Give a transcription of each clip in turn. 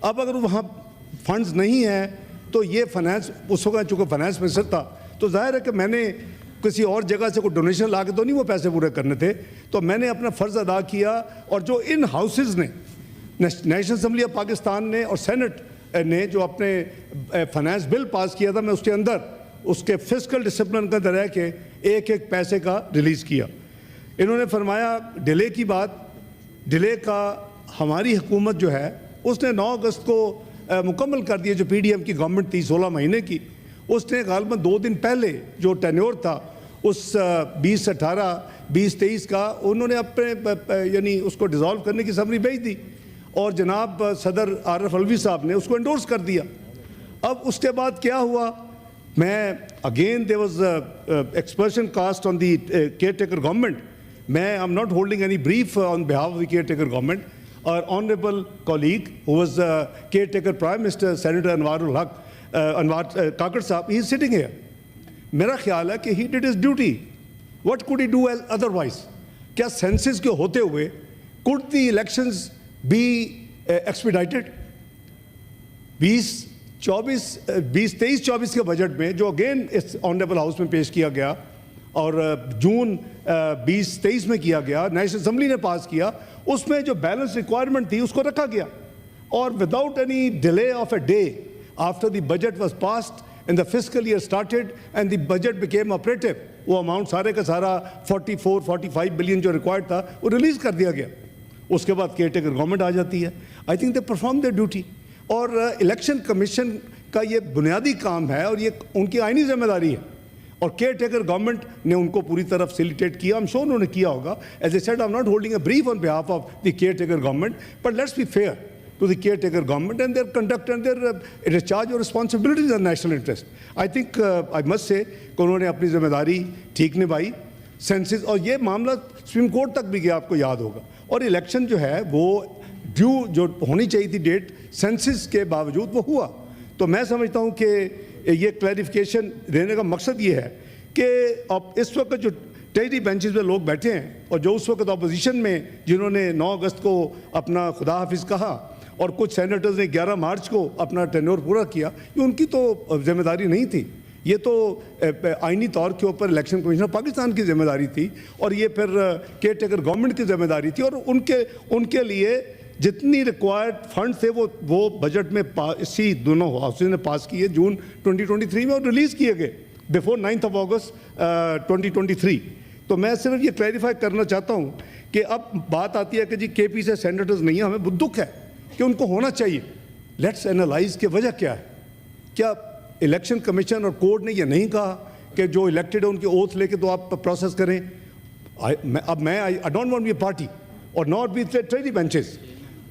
اب اگر وہاں فنڈز نہیں ہیں تو یہ فائنانس اس وقت چونکہ فائنانس منسٹر تھا تو ظاہر ہے کہ میں نے کسی اور جگہ سے کوئی ڈونیشن لا کے تو نہیں وہ پیسے پورے کرنے تھے، تو میں نے اپنا فرض ادا کیا، اور جو ان ہاؤسز نے نیشنل اسمبلی آف پاکستان نے اور سینٹ نے جو اپنے فائنانس بل پاس کیا تھا، میں اس کے اندر اس کے فسکل ڈسپلن کا رہ کے ایک ایک پیسے کا ریلیز کیا۔ انہوں نے فرمایا ڈیلے کی بات، ڈیلے کا ہماری حکومت جو ہے اس نے 9 اگست کو مکمل کر دیا، جو پی ڈی ایم کی گورنمنٹ تھی 16 مہینے کی، اس نے غالباً 2 دن پہلے جو ٹینیور تھا اس 2018 2023 کا انہوں نے اپنے یعنی اس کو ڈیزالو کرنے کی سمری بھیج دی، اور جناب صدر عارف علوی صاحب نے اس کو انڈورس کر دیا۔ اب اس کے بعد کیا ہوا، میں again there was aspersion cast on the care taker government, میں I am not holding any brief on behalf of the care taker government, اور honourable colleague who was care taker prime minister senator Anwar Kakar sahib, he is sitting here. میرا خیال ہے کہ he did his duty, what could he do otherwise? کیا census کے ہوتے ہوئے could the elections be expedited? 2023-24 کے بجٹ میں جو اگین اس آنریبل ہاؤس میں پیش کیا گیا اور جون 2023 میں کیا گیا، نیشنل اسمبلی نے پاس کیا، اس میں جو بیلنس ریکوائرمنٹ تھی اس کو رکھا گیا، اور without any delay of a day after the budget was passed and the fiscal year started and the budget became operative, وہ اماؤنٹ سارے کا سارا 44-45 بلین جو ریکوائرڈ تھا وہ ریلیز کر دیا گیا۔ اس کے بعد کیئر ٹیکر گورنمنٹ آ جاتی ہے۔ I think they perform their duty, اور الیکشن کمیشن کا یہ بنیادی کام ہے اور یہ ان کی آئینی ذمہ داری ہے، اور کیئر ٹیکر گورنمنٹ نے ان کو پوری طرف فیسیلیٹیٹ کیا۔ I'm sure انہوں نے کیا ہوگا۔ As I said, I'm not holding a brief on behalf of the caretaker government, but let's be fair to the caretaker government and their conduct and their discharge of responsibilities and national interest. I think I must say کہ انہوں نے اپنی ذمہ داری ٹھیک نبھائی۔ Census, اور یہ معاملہ سپریم کورٹ تک بھی گیا، آپ کو یاد ہوگا، اور الیکشن جو ہے وہ ڈیو جو ہونی چاہیے تھی ڈیٹ سینسس کے باوجود وہ ہوا۔ تو میں سمجھتا ہوں کہ یہ کلیریفیکیشن دینے کا مقصد یہ ہے کہ اب اس وقت جو ٹیری بینچز میں لوگ بیٹھے ہیں اور جو اس وقت اپوزیشن میں جنہوں نے 9 اگست کو اپنا خدا حافظ کہا اور کچھ سینیٹرز نے 11 مارچ کو اپنا ٹینیور پورا کیا، یہ ان کی تو ذمہ داری نہیں تھی، یہ تو آئینی طور کے اوپر الیکشن کمیشن آف پاکستان کی ذمہ داری تھی، اور یہ پھر کیئر ٹیکر گورنمنٹ کی ذمہ داری تھی، اور ان کے لیے جتنی ریکوائرڈ فنڈ تھے وہ بجٹ میں اسی دونوں ہاؤسز نے پاس کیے، جون 2023 میں، اور ریلیز کیے گئے بیفور 9 اگست 2023۔ تو میں صرف یہ کلیریفائی کرنا چاہتا ہوں کہ اب بات آتی ہے کہ جی کے پی سے سینیٹرز نہیں ہیں، ہمیں بہت دکھ ہے کہ ان کو ہونا چاہیے۔ لیٹس اینالائز کہ وجہ کیا ہے۔ کیا الیکشن کمیشن اور کورٹ نے یہ نہیں کہا کہ جو الیکٹڈ ہے ان کے اوتھ لے کے تو آپ پروسیس کریں؟ اب میں I don't want be a party اور ناٹ بی ٹریڈی بینچز،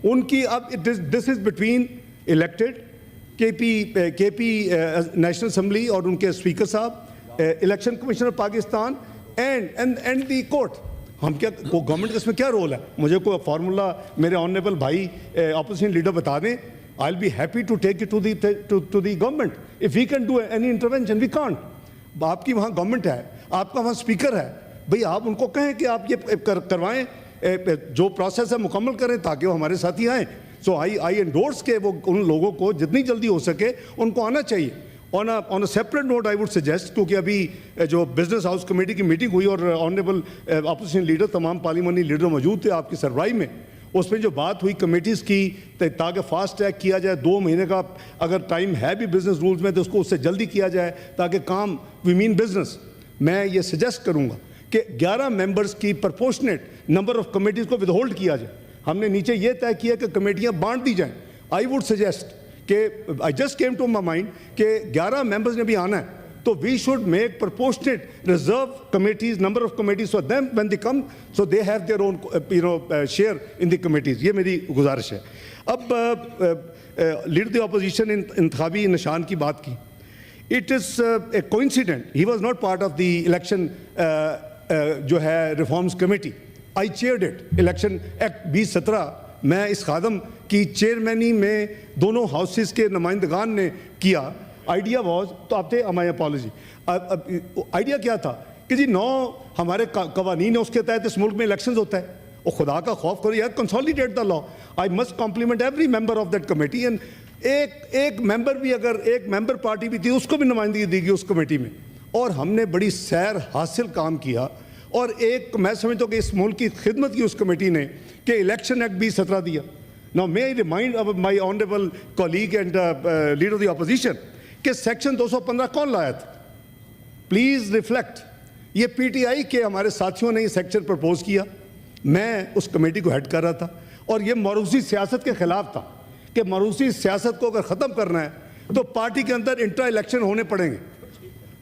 ان کی اب دس از بٹوین الیکٹڈ کے پی نیشنل اسمبلی اور ان کے اسپیکر صاحب، election commission of Pakistan and the court. ہم کیا گورنمنٹ کا اس میں کیا رول ہے؟ مجھے کوئی فارمولا میرے آنریبل بھائی اپوزیشن لیڈر بتا دیں، I'll be happy to take it to the government. If we can do any intervention, we can't. آپ کی وہاں گورنمنٹ ہے، آپ کا وہاں اسپیکر ہے، بھئی آپ ان کو کہیں کہ آپ یہ کروائیں، جو پروسیس ہے مکمل کریں تاکہ وہ ہمارے ساتھی آئیں۔ سو آئی انڈورس کہ وہ ان لوگوں کو جتنی جلدی ہو سکے ان کو آنا چاہیے۔ On a separate note I would suggest, کیونکہ ابھی جو بزنس ہاؤس کمیٹی کی میٹنگ ہوئی اور آنریبل اپوزیشن لیڈر تمام پارلیمانی لیڈر موجود تھے آپ کی سربراہی میں، اس میں جو بات ہوئی کمیٹیز کی تاکہ فاسٹ ٹریک کیا جائے، 2 مہینے کا اگر ٹائم ہے بھی بزنس رولز میں تو اس کو اس سے جلدی کیا جائے تاکہ کام وی مین بزنس۔ میں یہ سجیسٹ کروں گا کہ 11 ممبرز کی پرپورشنیٹ نمبر آف کمیٹیز کو ود ہولڈ کیا جائے۔ ہم نے نیچے یہ طے کیا کہ کمیٹیاں بانٹ دی جائیں۔ آئی ووڈ سجیسٹ کہ I just came to my mind کہ 11 ممبرز نے بھی آنا ہے تو we should make proportionate reserve committees, number of committees for them when they come, so they have their own share in the committees. یہ میری گزارش ہے۔ اب لیڈر دی اپوزیشن انتخابی نشان کی بات کی، it is a coincidence, he was not part of the election جو ہے reforms committee, I chaired it. Election act 2017 میں اس خادم کی چیئرمینی میں دونوں ہاؤسز کے نمائندگان نے کیا۔ آئیڈیا واز، تو آپ تھے، ہماری اپالوجی، آئیڈیا کیا تھا کہ جی 9 ہمارے قوانین ہیں، اس کے تحت اس ملک میں الیکشنز ہوتا ہے، اور خدا کا خوف کرو یار, consolidate the law. I must complement every member of that committee. And ایک ممبر بھی, اگر ایک ممبر پارٹی بھی تھی, اس کو بھی نمائندگی دی گئی اس کمیٹی میں, اور ہم نے بڑی سیر حاصل کام کیا. اور ایک میں سمجھتا ہوں کہ اس ملک کی خدمت کی اس کمیٹی نے کہ الیکشن ایکٹ 2017 دیا. Now may I remind my honorable colleague and leader of the opposition کہ سیکشن 215 کون لایا تھا؟ Please reflect. یہ پی ٹی آئی کے ہمارے ساتھیوں نے یہ سیکشن پرپوز کیا, میں اس کمیٹی کو ہیڈ کر رہا تھا, اور یہ موروثی سیاست کے خلاف تھا کہ موروثی سیاست کو اگر ختم کرنا ہے تو پارٹی کے اندر انٹرا الیکشن ہونے پڑیں گے.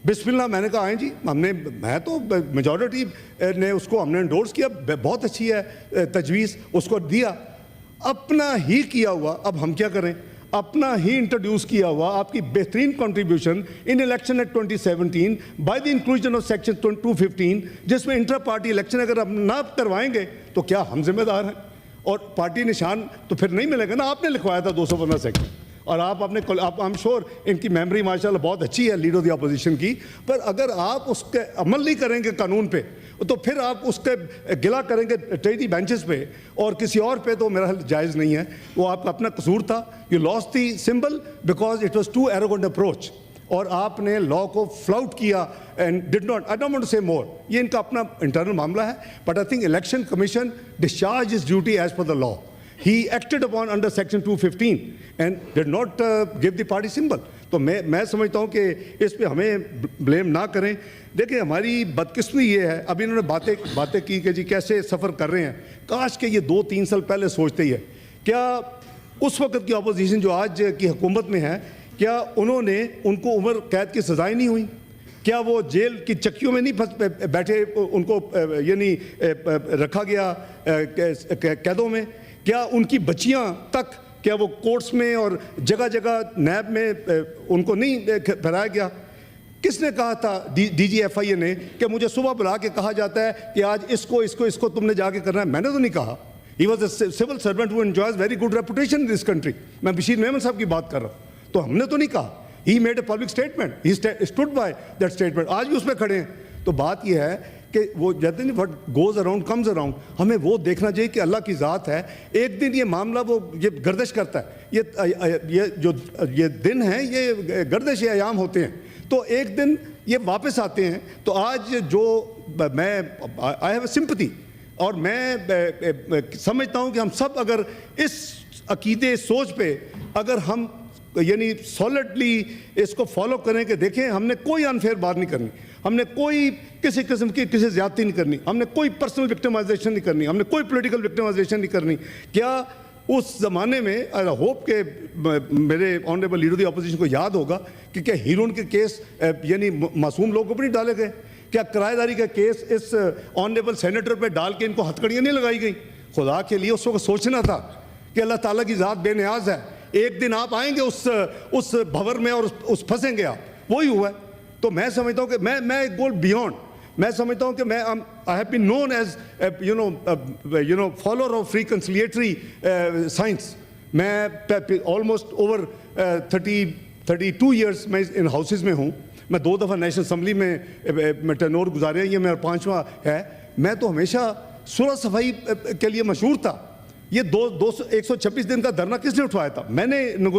بسم اللہ. میں نے کہا آئیں جی, میں تو میجورٹی نے اس کو ہم نے انڈورس کیا, بہت اچھی ہے تجویز, اس کو دیا. اپنا ہی کیا ہوا, اب ہم کیا کریں, اپنا ہی انٹروڈیوس کیا ہوا آپ کی بہترین contribution in election at 2017 by the inclusion of section 215, جس میں انٹرا پارٹی الیکشن اگر ہم نہ کروائیں گے تو کیا ہم ذمہ دار ہیں؟ اور پارٹی نشان تو پھر نہیں ملے گا نا. آپ نے لکھوایا تھا 215 سیکشن, اور آپ اپنے I'm sure ان کی میموری ماشاءاللہ بہت اچھی ہے لیڈر آف دی اپوزیشن کی, پر اگر آپ اس کے عمل نہیں کریں گے قانون پہ تو پھر آپ اس کے گلا کریں گے ٹریٹی بینچز پہ اور کسی اور پہ, تو میرا حل جائز نہیں ہے. وہ آپ کا اپنا قصور تھا. You lost the symbol because it was too arrogant approach, اور آپ نے لا کو فلاؤٹ کیا and did not. I don't want to say more, یہ ان کا اپنا انٹرنل معاملہ ہے. But I think election commission discharge his duty as per the law. He acted upon under section 215 and did not give the party symbol. تو میں سمجھتا ہوں کہ اس پہ ہمیں بلیم نہ کریں. دیکھیں ہماری بدقسمتی یہ ہے, ابھی انہوں نے باتیں کی کہ جی کیسے سفر کر رہے ہیں. کاش کہ یہ 2-3 سال پہلے سوچتے ہی ہے. کیا اس وقت کی اپوزیشن جو آج کی حکومت میں ہے, کیا انہوں نے ان کو عمر قید کی سزائیں نہیں ہوئیں؟ کیا وہ جیل کی چکیوں میں نہیں بیٹھے, ان کو یعنی رکھا گیا قیدوں میں؟ کیا ان کی بچیاں تک, کیا وہ کورٹس میں اور جگہ جگہ نیب میں ان کو نہیں پھیلایا گیا؟ کس نے کہا تھا ڈی جی ایف آئی اے نے کہ مجھے صبح بلا کے کہا جاتا ہے کہ آج اس کو تم نے جا کے کرنا ہے؟ میں نے تو نہیں کہا. He was a civil servant who enjoys very good reputation in this country. میں بشیر محمد صاحب کی بات کر رہا ہوں, تو ہم نے تو نہیں کہا. He made a public statement, he stood by that statement. آج بھی اس پہ کھڑے ہیں. تو بات یہ ہے کہ وہ کہتے ہیں what goes around comes around. ہمیں وہ دیکھنا چاہیے کہ اللہ کی ذات ہے. ایک دن یہ معاملہ وہ یہ گردش کرتا ہے, یہ دن ہیں, یہ گردش ایام ہوتے ہیں, تو ایک دن یہ واپس آتے ہیں. تو آج جو میں آئی ہیو اے سمپتھی, اور میں سمجھتا ہوں کہ ہم سب اگر اس عقیدے سوچ پہ اگر ہم یعنی سالڈلی اس کو فالو کریں کہ دیکھیں ہم نے کوئی انفیئر بات نہیں کرنی, ہم نے کوئی کسی قسم کی کسی زیادتی نہیں کرنی, ہم نے کوئی پرسنل وکٹمائزیشن نہیں کرنی, ہم نے کوئی پولیٹیکل وکٹمائزیشن نہیں کرنی. کیا اس زمانے میں آئی ہوپ کہ میرے آنریبل لیڈر دی اپوزیشن کو یاد ہوگا کہ کیا ہیرون کے کیس یعنی معصوم لوگوں پہ نہیں ڈالے گئے؟ کیا کرایہ داری کا کیس اس آنریبل سینیٹر پہ ڈال کے ان کو ہتھکڑیاں نہیں لگائی گئی؟ خدا کے لیے اس کو سوچنا تھا کہ اللہ تعالیٰ کی ذات بے نیاز ہے. ایک دن آپ آئیں گے اس بھور میں اور اس پھنسیں گے آپ. وہی ہوا ہے. تو میں سمجھتا ہوں کہ میں گول بیونڈ, میں سمجھتا ہوں کہ میں I have been known as you know follower of reconciliatory science. میں آلموسٹ اوور 32 ایئرس میں ان ہاؤسز میں ہوں. میں 2 دفعہ نیشنل اسمبلی میں ٹرنور گزارے ہیں, یہ میرا 5واں ہے. میں تو ہمیشہ صلح صفائی کے لیے مشہور تھا. یہ 126 دن کا دھرنا کس نے اٹھوایا تھا؟ میں نے